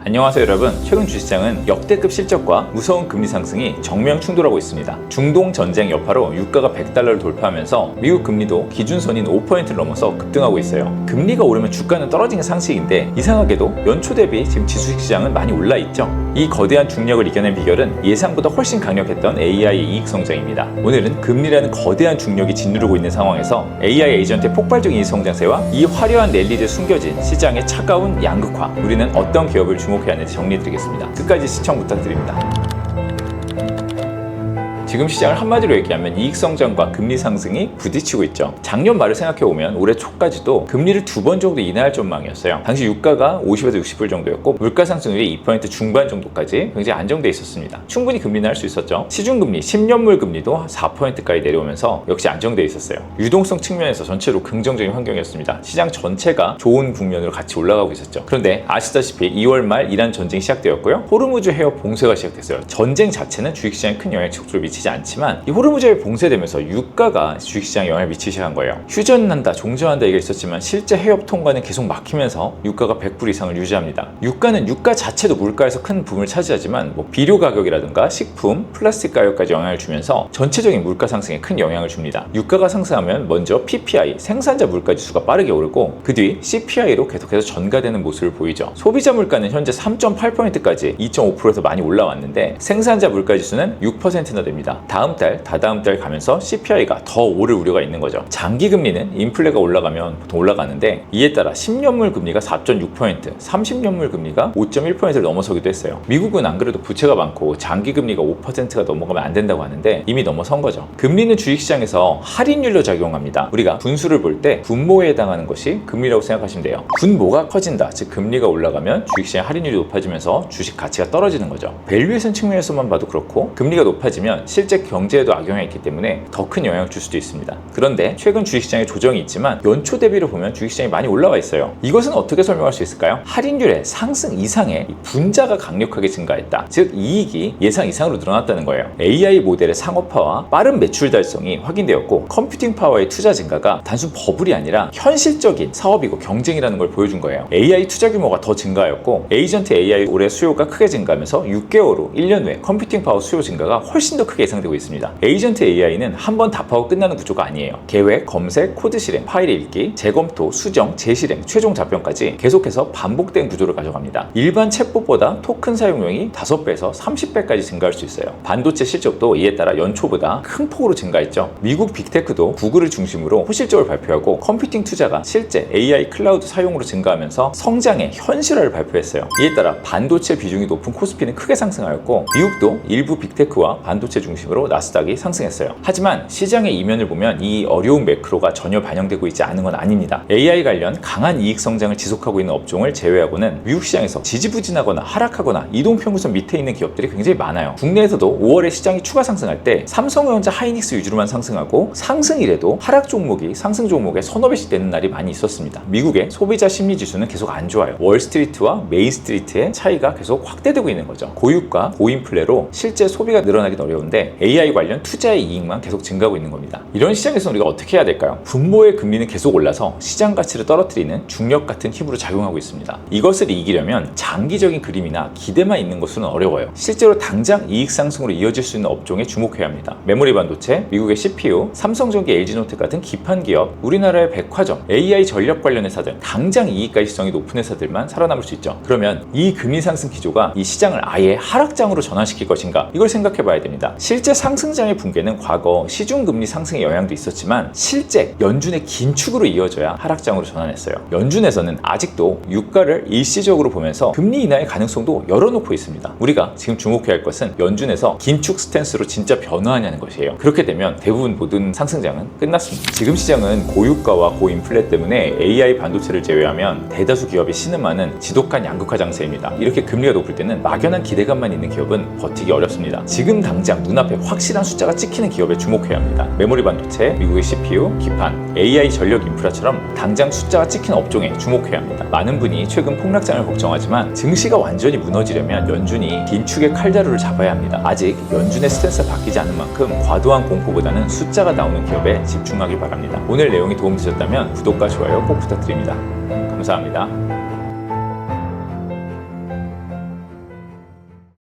안녕하세요 여러분. 최근 주식시장은 역대급 실적과 무서운 금리 상승이 정면 충돌하고 있습니다. 중동 전쟁 여파로 유가가 $100를 돌파하면서 미국 금리도 기준선인 5%를 넘어서 급등하고 있어요. 금리가 오르면 주가는 떨어지는 상식인데 이상하게도 연초 대비 지금 주식시장은 많이 올라 있죠. 이 거대한 중력을 이겨낸 비결은 예상보다 훨씬 강력했던 AI의 이익 성장입니다. 오늘은 금리라는 거대한 중력이 짓누르고 있는 상황에서 AI 에이전트의 폭발적인 이익 성장세와 이 화려한 랠리에 숨겨진 시장의 차가운 양극화, 우리는 어떤 기업을 주목해야 하는지 정리해드리겠습니다. 끝까지 시청 부탁드립니다. 지금 시장을 한마디로 얘기하면 이익 성장과 금리 상승이 부딪히고 있죠. 작년 말을 생각해보면 올해 초까지도 금리를 2번 정도 인하할 전망이었어요. 당시 유가가 50에서 60불 정도였고 물가 상승률이 2% 중반 정도까지 굉장히 안정돼 있었습니다. 충분히 금리는 할 수 있었죠. 시중금리, 10년물 금리도 4%까지 내려오면서 역시 안정돼 있었어요. 유동성 측면에서 전체로 긍정적인 환경이었습니다. 시장 전체가 좋은 국면으로 같이 올라가고 있었죠. 그런데 아시다시피 2월 말 이란 전쟁이 시작되었고요. 호르무즈 해협 봉쇄가 시작됐어요. 전쟁 자체는 주식시장에 큰 영향을 직접적으로 미치지 않지만 이 호르무즈에 봉쇄되면서 유가가 주식시장에 영향을 미치기 시작한 거예요. 휴전한다, 종전한다 얘기가 있었지만 실제 해협 통과는 계속 막히면서 유가가 100불 이상을 유지합니다. 유가는 유가 자체도 물가에서 큰 부분을 차지하지만 비료 가격이라든가 식품, 플라스틱 가격까지 영향을 주면서 전체적인 물가 상승에 큰 영향을 줍니다. 유가가 상승하면 먼저 PPI, 생산자 물가 지수가 빠르게 오르고 그 뒤 CPI로 계속해서 전가되는 모습을 보이죠. 소비자 물가는 현재 3.8%까지 2.5%에서 많이 올라왔는데 생산자 물가 지수는 6%나 됩니다. 다음 달, 다다음 달 가면서 CPI가 더 오를 우려가 있는 거죠. 장기 금리는 인플레가 올라가면 보통 올라가는데 이에 따라 10년물 금리가 4.6%, 30년물 금리가 5.1%를 넘어서기도 했어요. 미국은 안 그래도 부채가 많고 장기 금리가 5%가 넘어가면 안 된다고 하는데 이미 넘어선 거죠. 금리는 주식시장에서 할인율로 작용합니다. 우리가 분수를 볼 때 분모에 해당하는 것이 금리라고 생각하시면 돼요. 분모가 커진다, 즉 금리가 올라가면 주식시장 할인율이 높아지면서 주식 가치가 떨어지는 거죠. 밸류에이션 측면에서만 봐도 그렇고 금리가 높아지면 실제 경제에도 악영향이 있기 때문에 더 큰 영향을 줄 수도 있습니다. 그런데 최근 주식시장에 조정이 있지만 연초 대비로 보면 주식시장이 많이 올라와 있어요. 이것은 어떻게 설명할 수 있을까요? 할인율의 상승 이상의 분자가 강력하게 증가했다. 즉 이익이 예상 이상으로 늘어났다는 거예요. AI 모델의 상업화와 빠른 매출 달성이 확인되었고 컴퓨팅 파워의 투자 증가가 단순 버블이 아니라 현실적인 사업이고 경쟁이라는 걸 보여준 거예요. AI 투자 규모가 더 증가하였고 에이전트 AI 올해 수요가 크게 증가하면서 6개월 후 1년 후에 컴퓨팅 파워 수요 증가가 훨씬 더 크게 예상되고 있습니다. 에이전트 AI는 한 번 답하고 끝나는 구조가 아니에요. 계획, 검색, 코드 실행, 파일 읽기, 재검토, 수정, 재실행, 최종 답변까지 계속해서 반복된 구조를 가져갑니다. 일반 챗봇보다 토큰 사용량이 5배에서 30배까지 증가할 수 있어요. 반도체 실적도 이에 따라 연초보다 큰 폭으로 증가했죠. 미국 빅테크도 구글을 중심으로 호실적을 발표하고 컴퓨팅 투자가 실제 AI 클라우드 사용으로 증가하면서 성장의 현실화를 발표했어요. 이에 따라 반도체 비중이 높은 코스피는 크게 상승하였고 미국도 일부 빅테크와 반도체 중심으로 나스닥이 상승했어요. 하지만 시장의 이면을 보면 이 어려운 매크로가 전혀 반영되고 있지 않은 건 아닙니다. AI 관련 강한 이익 성장을 지속하고 있는 업종을 제외하고는 미국 시장에서 지지부진하거나 하락하거나 이동평균선 밑에 있는 기업들이 굉장히 많아요. 국내에서도 5월에 시장이 추가 상승할 때 삼성전자, 하이닉스 위주로만 상승하고 상승일에도 하락 종목이 상승 종목에 서너 배씩 되는 날이 많이 있었습니다. 미국의 소비자 심리 지수는 계속 안 좋아요. 월스트리트와 메인스트리트의 차이가 계속 확대되고 있는 거죠. 고유가, 고인플레로 실제 소비가 늘어나긴 어려운데 AI 관련 투자의 이익만 계속 증가하고 있는 겁니다. 이런 시장에서 우리가 어떻게 해야 될까요? 분모의 금리는 계속 올라서 시장 가치를 떨어뜨리는 중력 같은 힘으로 작용하고 있습니다. 이것을 이기려면 장기적인 그림이나 기대만 있는 것은 어려워요. 실제로 당장 이익 상승으로 이어질 수 있는 업종에 주목해야 합니다. 메모리 반도체, 미국의 CPU, 삼성전기, LG노트 같은 기판 기업, 우리나라의 백화점, AI 전력 관련 회사들, 당장 이익가시성이 높은 회사들만 살아남을 수 있죠. 그러면 이 금리 상승 기조가 이 시장을 아예 하락장으로 전환시킬 것인가? 이걸 생각해 봐야 됩니다. 실제 상승장의 붕괴는 과거 시중금리 상승의 영향도 있었지만 실제 연준의 긴축으로 이어져야 하락장으로 전환했어요. 연준에서는 아직도 유가를 일시적으로 보면서 금리 인하의 가능성도 열어놓고 있습니다. 우리가 지금 주목해야 할 것은 연준에서 긴축 스탠스로 진짜 변화하냐는 것이에요. 그렇게 되면 대부분 모든 상승장은 끝났습니다. 지금 시장은 고유가와 고인플레 때문에 AI 반도체를 제외하면 대다수 기업이 신음하는 지독한 양극화 장세입니다. 이렇게 금리가 높을 때는 막연한 기대감만 있는 기업은 버티기 어렵습니다. 지금 당장 눈앞에 확실한 숫자가 찍히는 기업에 주목해야 합니다. 메모리 반도체, 미국의 CPU, 기판, AI 전력 인프라처럼 당장 숫자가 찍히는 업종에 주목해야 합니다. 많은 분이 최근 폭락장을 걱정하지만 증시가 완전히 무너지려면 연준이 긴축의 칼자루를 잡아야 합니다. 아직 연준의 스탠스가 바뀌지 않은 만큼 과도한 공포보다는 숫자가 나오는 기업에 집중하기 바랍니다. 오늘 내용이 도움되셨다면 구독과 좋아요 꼭 부탁드립니다. 감사합니다.